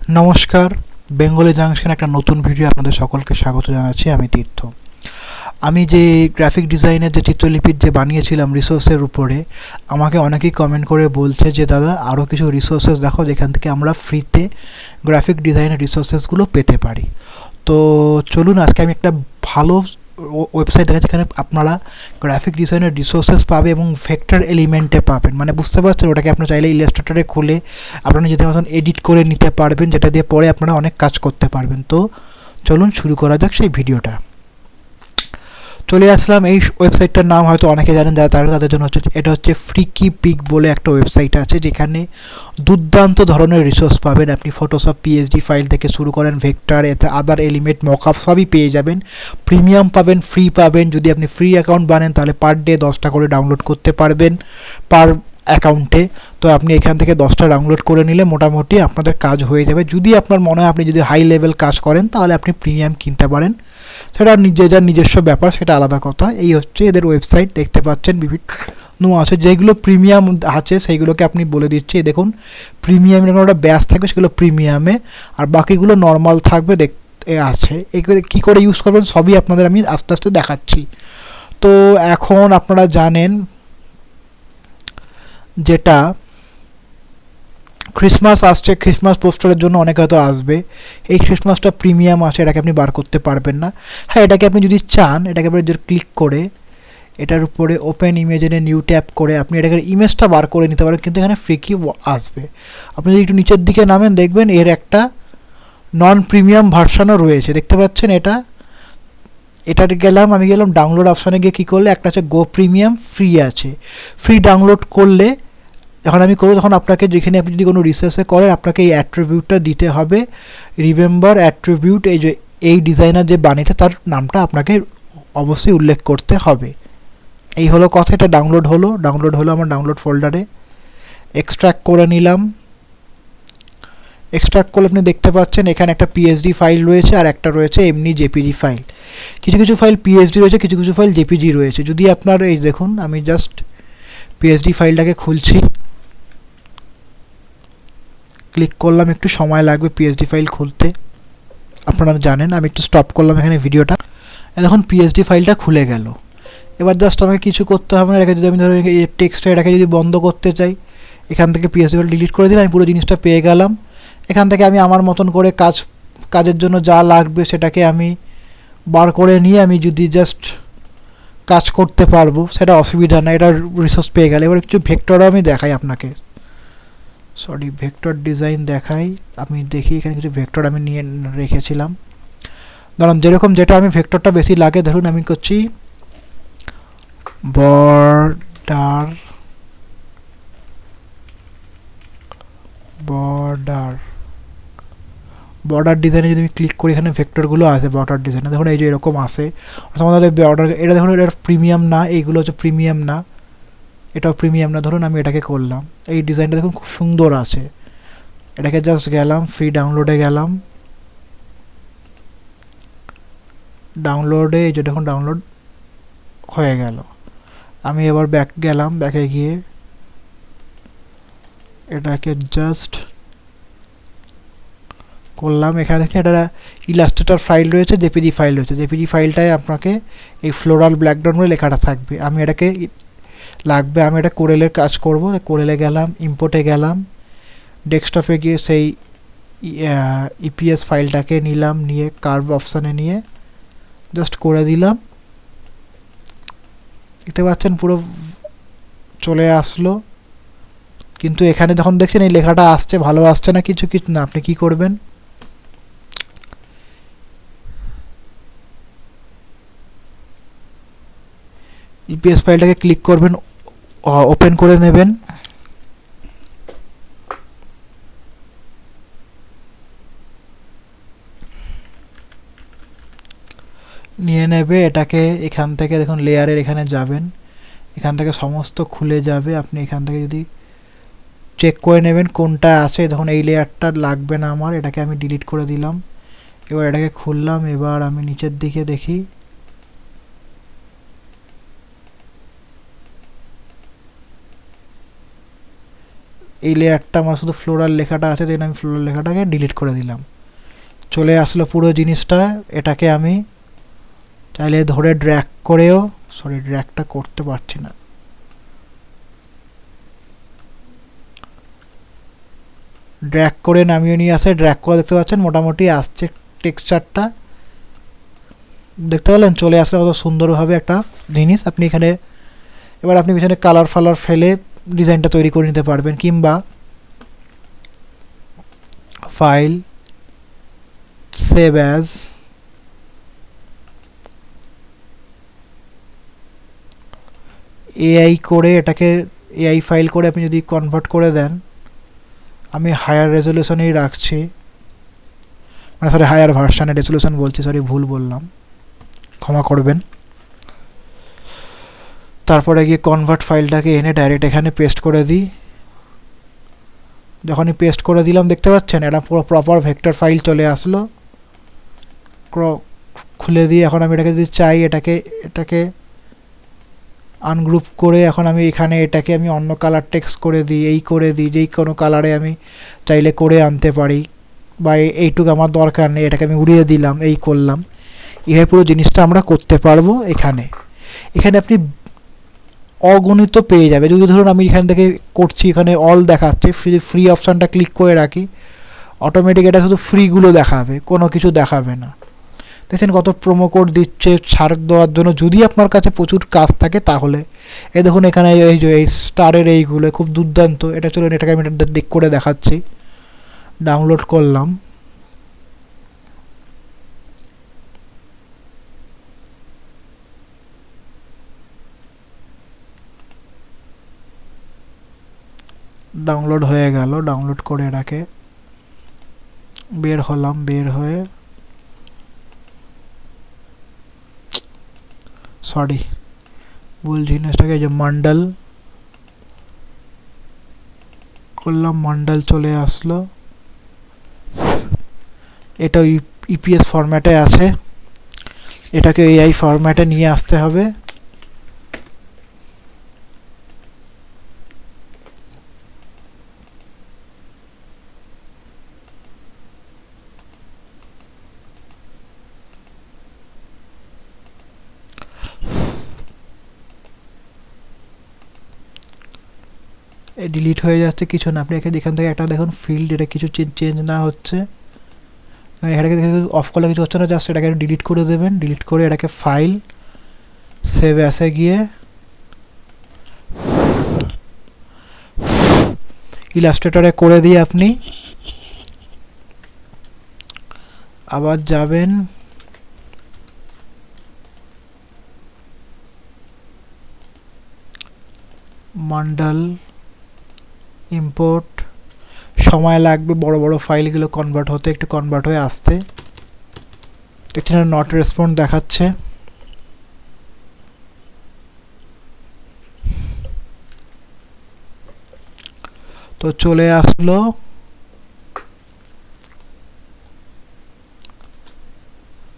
নমস্কার, Bengali junction একটা নতুন ভিডিও আপনাদের সকলকে স্বাগত জানাচ্ছি। আমি তীর্থ। আমি যে গ্রাফিক ডিজাইনের যে চিত্রলিপির যে বানিয়েছিলাম রিসোর্সের উপরে, আমাকে অনেকেই কমেন্ট করে বলছে যে দাদা আরও কিছু রিসোর্সেস দেখো যেখান থেকে আমরা ফ্রিতে গ্রাফিক ডিজাইনের রিসোর্সেসগুলো পেতে পারি। তো চলুন আজকে আমি একটা ভালো ওয়েবসাইট দেখা যেখানে আপনারা গ্রাফিক ডিজাইনের রিসোর্সেস পাবে এবং ভেক্টর এলিমেন্টে পাবেন, মানে বুঝতে পারছেন, ওটাকে আপনারা চাইলে ইলাস্ট্রেটরে খুলে আপনারা নিজেদের মতন এডিট করে নিতে পারবেন, যেটা দিয়ে পরে আপনারা অনেক কাজ করতে পারবেন। তো চলুন শুরু করা যাক সেই ভিডিওটা। চলে আসলাম। এই ওয়েবসাইটটার নাম হয়তো অনেকে জানেন, যারা তাদের জন্য হচ্ছে এটা হচ্ছে ফ্রিকি পিক বলে একটা ওয়েবসাইট আছে, যেখানে দুর্দান্ত ধরনের রিসোর্স পাবেন। আপনি ফটোশপ পিএসডি ফাইল থেকে শুরু করেন, ভেক্টর, এতে আদার এলিমেন্ট, মকআপ সবই পেয়ে যাবেন। প্রিমিয়াম পাবেন, ফ্রি পাবেন। যদি আপনি ফ্রি অ্যাকাউন্ট বানেন তাহলে পার ডে 10টা করে ডাউনলোড করতে পারবেন পার অ্যাকাউন্টে। তো আপনি এখান থেকে 10টা ডাউনলোড করে নিলে মোটামুটি আপনাদের কাজ হয়ে যাবে। যদি আপনার মনে হয় আপনি যদি হাই লেভেল কাজ করেন তাহলে আপনি প্রিমিয়াম কিনতে পারেন, সেটা যার নিজস্ব ব্যাপার, সেটা আলাদা কথা। এই হচ্ছে এদের ওয়েবসাইট, দেখতে পাচ্ছেন বিভিন্ন আছে। যেগুলো প্রিমিয়াম আছে সেইগুলোকে আপনি বলে দিচ্ছি। দেখুন, প্রিমিয়ামের একটা ব্যাচ থাকবে, সেগুলো প্রিমিয়ামে, আর বাকিগুলো নর্মাল থাকবে আছে। এগুলো কী করে ইউজ করবেন সবই আপনাদের আমি আস্তে আস্তে দেখাচ্ছি। তো এখন আপনারা জানেন যেটা ক্রিসমাস আসছে, ক্রিসমাস পোস্টারের জন্য অনেকে হয়তো আসবে। এই ক্রিসমাসটা প্রিমিয়াম আছে, এটাকে আপনি বার করতে পারবেন না। হ্যাঁ, এটাকে আপনি যদি চান, এটাকে আপনি যদি ক্লিক করে এটার উপরে ওপেন ইমেজ এনে নিউ ট্যাপ করে আপনি এটাকে ইমেজটা বার করে নিতে পারেন, কিন্তু এখানে ফ্রিকি আসবে। আপনি যদি একটু নিচের দিকে নামেন দেখবেন এর একটা নন প্রিমিয়াম ভার্সানও রয়েছে, দেখতে পাচ্ছেন। এটাতে আমি গেলাম ডাউনলোড অপশানে গিয়ে কী করলে একটা আছে গো প্রিমিয়াম, ফ্রি আছে। ফ্রি ডাউনলোড করলে যখন আমি করবো তখন আপনাকে, যেখানে আপনি যদি কোনো রিসার্চে করেন, আপনাকে এই অ্যাট্রিবিউটটা দিতে হবে। রিমেম্বার অ্যাট্রিবিউট, এই ডিজাইনার যে বানিয়েছে তার নামটা আপনাকে অবশ্যই উল্লেখ করতে হবে। এই হলো কথা। এটা ডাউনলোড হলো আমার ডাউনলোড ফোল্ডারে। এক্সট্র্যাক্ট করে নিলাম। এক্সট্র্যাক্ট করলে আপনি দেখতে পাচ্ছেন এখানে একটা পিএসডি ফাইল রয়েছে আর একটা রয়েছে এমনি জেপিজি ফাইল। কিছু কিছু ফাইল পিএসডি রয়েছে, কিছু কিছু ফাইল জেপিজি রয়েছে। যদি আপনার এই দেখুন, আমি জাস্ট পিএসডি ফাইলটাকে খুলছি, ক্লিক করলাম, একটু সময় লাগবে পিএসডি ফাইল খুলতে, আপনারা জানেন। আমি একটু স্টপ করলাম এখানে ভিডিওটা। দেখুন পিএসডি ফাইলটা খুলে গেল। এবার জাস্ট আমাকে কিছু করতে হবে না। এটাকে যদি আমি ধরুন এই টেক্সটটা এটাকে যদি বন্ধ করতে চাই, এখান থেকে পিএসডি ফাইল ডিলিট করে দিলে আমি পুরো জিনিসটা পেয়ে গেলাম। এখান থেকে আমি আমার মতন করে কাজের জন্য যা লাগবে সেটাকে আমি বার করে নিয়ে আমি যদি জাস্ট কাজ করতে পারবো, সেটা অসুবিধা না। এটা রিসোর্স পেয়ে গেলে এবার কিছু ভেক্টরও আমি দেখাই আপনাকে, ভেক্টর ডিজাইন দেখাই। আমি দেখি এখানে কিছু ভেক্টর আমি নিয়ে রেখেছিলাম। ধরুন যেরকম যেটা আমি ভেক্টরটা বেশি লাগে, ধরুন আমি করছি বর্ডার ডিজাইনে যদি আমি ক্লিক করি, এখানে ভেক্টরগুলো আছে বর্ডার ডিজাইনে। দেখুন এই যে এরকম আসে। আমাদের বর্ডার, এটা দেখুন এটা প্রিমিয়াম না, এইগুলো হচ্ছে প্রিমিয়াম না, এটাও প্রিমিয়াম না। ধরুন আমি এটাকে করলাম, এই ডিজাইনটা দেখুন খুব সুন্দর আছে। এটাকে জাস্ট গেলাম, ফ্রি ডাউনলোডে গেলাম, ডাউনলোডে এই যে দেখুন ডাউনলোড হয়ে গেল। আমি এবার ব্যাক গেলাম, ব্যাকে গিয়ে এটাকে জাস্ট করলাম। এখানে দেখি এটা ইলাস্ট্রেটর ফাইল রয়েছে, জেপিজি ফাইল রয়েছে। জেপিজি ফাইলটায় আপনাকে এই ফ্লোরাল ব্যাকগ্রাউন্ডে লেখাটা থাকবে। আমি এটা কোরেলের কাজ করব। কোরেলে গেলাম, ইম্পোর্টে গেলাম, ডেস্কটপে গিয়ে সেই ইপিএস ফাইলটাকে নিলাম, নিয়ে কার্ভ অপশানে নিয়ে জাস্ট করে দিলাম। দেখতে পাচ্ছেন পুরো চলে আসলো। কিন্তু এখানে যখন দেখছেন এই লেখাটা আসছে, ভালো আসছে না, কিছু না। আপনি কি করবেন, ইপিএস ফাইলটাকে ক্লিক করবেন, ওপেন করে নেবেন। নিয়ে নেবে এটাকে। এখান থেকে দেখুন লেয়ারের এখানে যাবেন, এখান থেকে সমস্ত খুলে যাবে। আপনি এখান থেকে যদি চেক করে নেবেন কোনটা আছে। দেখুন এই লেয়ারটা লাগবে না আমার, এটাকে আমি ডিলিট করে দিলাম। এবার এটাকে খুললাম। এবার আমি নিচের দিকে দেখি, এই লেয়ারটা আমার শুধু ফ্লোরাল লেখাটা আছে, তাই আমি ফ্লোরাল লেখাটাকে ডিলিট করে দিলাম। চলে আসলো পুরো জিনিসটা। এটাকে আমি চাইলে ধরে ড্র্যাগ করেও, সরি ড্র্যাগটা করতে পারছি না, ড্র্যাগ করে নামিয়ে নিয়ে আসে। ড্র্যাগ করে দেখতে পাচ্ছেন মোটামুটি আসছে টেক্সচারটা, দেখতে পেলেন চলে আসলে কত সুন্দরভাবে একটা জিনিস। আপনি এখানে এবার আপনি পিছনে কালার ফালার ফেলে ডিজাইনটা তৈরি করে নিতে পারবেন, কিংবা ফাইল, সেভ অ্যাজ, এআই করে এটাকে এআই ফাইল করে আপনি যদি কনভার্ট করে দেন, আমি হায়ার রেজলিউশনেই রাখছি, মানে সরি হায়ার ভার্সানের রেজলিউশন বলছি, সরি ভুল বললাম, ক্ষমা করবেন। তারপরে গিয়ে কনভার্ট ফাইলটাকে এনে ডাইরেক্ট এখানে পেস্ট করে দিই। যখনই পেস্ট করে দিলাম দেখতে পাচ্ছেন এটা পুরো প্রপার ভেক্টর ফাইল চলে আসলো। খুলে দিয়ে এখন আমি এটাকে যদি চাই এটাকে আনগ্রুপ করে এখন আমি এখানে এটাকে আমি অন্য কালার টেক্সট করে দিই, এই করে দিই, যেই কোনো কালারে আমি চাইলে করে আনতে পারি, বা এইটুকু আমার দরকার নেই, এটাকে আমি উড়িয়ে দিলাম, এই করলাম। এইভাবে পুরো জিনিসটা আমরা করতে পারবো। এখানে আপনি অগণিত পেয়ে যাবে। যদি ধরুন আমি এখান থেকে করছি, এখানে অল দেখাচ্ছে, ফ্রি অপশানটা ক্লিক করে রাখি, অটোমেটিক এটা শুধু ফ্রিগুলো দেখাবে, কোনো কিছু দেখাবে না। দেখছেন কত প্রোমো কোড দিচ্ছে ছাড় দেওয়ার জন্য, যদি আপনার কাছে প্রচুর কাজ থাকে তাহলে। এই দেখুন এখানে এই যে এই স্টারের এইগুলো খুব দুর্দান্ত। এটা চলুন এটাকে আমি দিক করে দেখাচ্ছি। ডাউনলোড করলাম, ডাউনলোড হয়ে গেল। ডাউনলোড করে এটাকে বের হলাম, বের হয়ে সরি ভুল জিনিসটাকে যে মান্ডাল করলাম, মান্ডাল চলে আসলো। এটা ইপিএস ফরম্যাটে আছে, এটাকে এআই ফরম্যাটে নিয়ে আসতে হবে। ডিলিট হয়ে যাচ্ছে, কিছু না। আপনি এখান থেকে একটা দেখুন ফিল্ড, এটা কিছু চেঞ্জ না হচ্ছে, এটাকে অফ করলে কিছু হচ্ছে না, জাস্ট এটাকে ডিলিট করে দেবেন। ডিলিট করে এটাকে ফাইল, সেভ অ্যাসে গিয়ে ইলাস্ট্রেটরে করে দিয়ে আপনি আবার যাবেন মান্ডাল, ইম্পোর্ট। সময় লাগবে বড় বড় ফাইলগুলো কনভার্ট হতে, একটু কনভার্ট হয়ে আসতে। দেখছেন নট রেসপন্ড দেখাচ্ছে। তো চলে আসলো,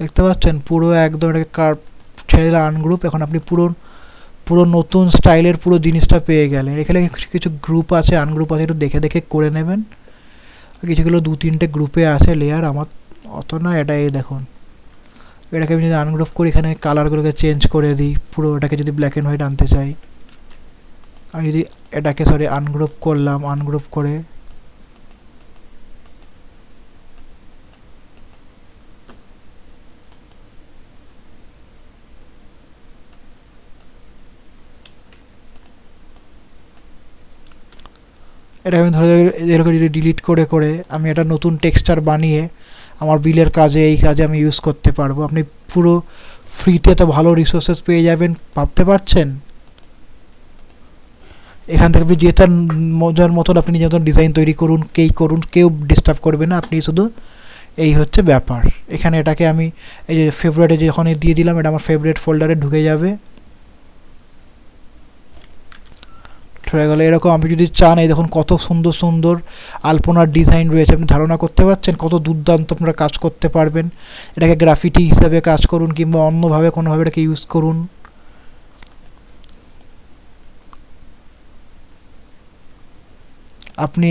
দেখতে পাচ্ছেন পুরো একদম এটাকে কার্ভ ছেড়ে দিলে আনগ্রুপ। এখন আপনি পুরো নতুন স্টাইলের পুরো জিনিসটা পেয়ে গেলেন। এখানে কিছু কিছু গ্রুপ আছে, আনগ্রুপ আছে, একটু দেখে দেখে করে নেবেন। কিছুগুলো 2-3টে গ্রুপে আছে লেয়ার, আমার অত না। এটা এই দেখুন, এটাকে আমি যদি আনগ্রুপ করি, এখানে কালারগুলোকে চেঞ্জ করে দিই, পুরো এটাকে যদি ব্ল্যাক অ্যান্ড হোয়াইট আনতে চাই, আমি যদি এটাকে আনগ্রুপ করলাম, আনগ্রুপ করে এটা আমি ধরে এরকম যদি ডিলিট করে আমি একটা নতুন টেক্সচার বানিয়ে আমার বিলের কাজে, এই কাজে আমি ইউজ করতে পারবো। আপনি পুরো ফ্রিতে তো ভালো রিসোর্সেস পেয়ে যাবেন, ভাবতে পারছেন। এখান থেকে আপনি যেটা মজার মতন আপনি নিজের মতন ডিজাইন তৈরি করুন, কেউ ডিস্টার্ব করবে না। আপনি শুধু এই হচ্ছে ব্যাপার। এখানে এটাকে আমি এই যে ফেভারিটে যখন দিয়ে দিলাম, এটা আমার ফেভারিট ফোল্ডারে ঢুকে যাবে। হয়ে গেলে এরকম আপনি যদি চান, এই দেখুন কত সুন্দর সুন্দর আলপনার ডিজাইন রয়েছে। আপনি ধারণা করতে পারছেন কত দুর্দান্ত আপনারা কাজ করতে পারবেন। এটাকে গ্রাফিটি হিসাবে কাজ করুন, কিংবা অন্যভাবে কোনোভাবে এটাকে ইউজ করুন। আপনি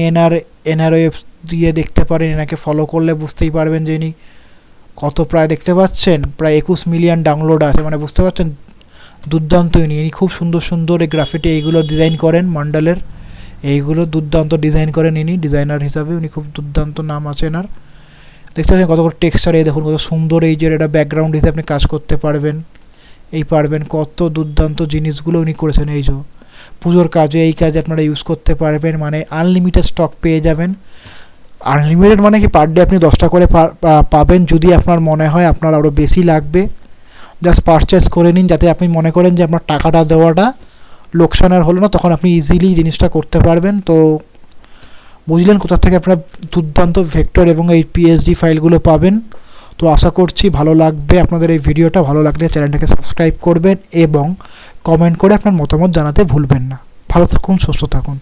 এনার ওয়েব দিয়ে দেখতে পারেন, এনাকে ফলো করলে বুঝতেই পারবেন যে ইনি কত প্রায় দেখতে পাচ্ছেন প্রায় 21 মিলিয়ন ডাউনলোড আছে, মানে বুঝতে পারছেন দুর্দান্ত ইনি খুব সুন্দর সুন্দর এই গ্রাফিটি এইগুলো ডিজাইন করেন মণ্ডলের, এইগুলো দুর্দান্ত ডিজাইন করেন ইনি ডিজাইনার হিসাবে, উনি খুব দুর্দান্ত নাম আছে এনার। দেখতে পাচ্ছেন কত করে টেক্সচার, এই দেখুন কত সুন্দর, এই যে এটা ব্যাকগ্রাউন্ড হিসেবে আপনি কাজ করতে পারবেন, পারবেন কত দুর্দান্ত জিনিসগুলো উনি করেছেন। এই যে পুজোর কাজে এই কাজে আপনারা ইউজ করতে পারবেন, মানে আনলিমিটেড স্টক পেয়ে যাবেন। আনলিমিটেড মানে কি পার ডে আপনি 10টা করে পাবেন, যদি আপনার মনে হয় আপনার আরও বেশি লাগবে জাস্ট পারচেস করে নিন, যাতে আপনি মনে করেন যে আপনার টাকাটা দেওয়াটা লোকসানের হলো না, তখন আপনি ইজিলি জিনিসটা করতে পারবেন। তো বুঝলেন কোথা থেকে আপনারা দুর্দান্ত ভেক্টর এবং এই পিএসডি ফাইলগুলো পাবেন। তো আশা করছি ভালো লাগবে আপনাদের এই ভিডিওটা, ভালো লাগলে চ্যানেলটাকে সাবস্ক্রাইব করবেন এবং কমেন্ট করে আপনার মতামত জানাতে ভুলবেন না। ভালো থাকুন, সুস্থ থাকুন।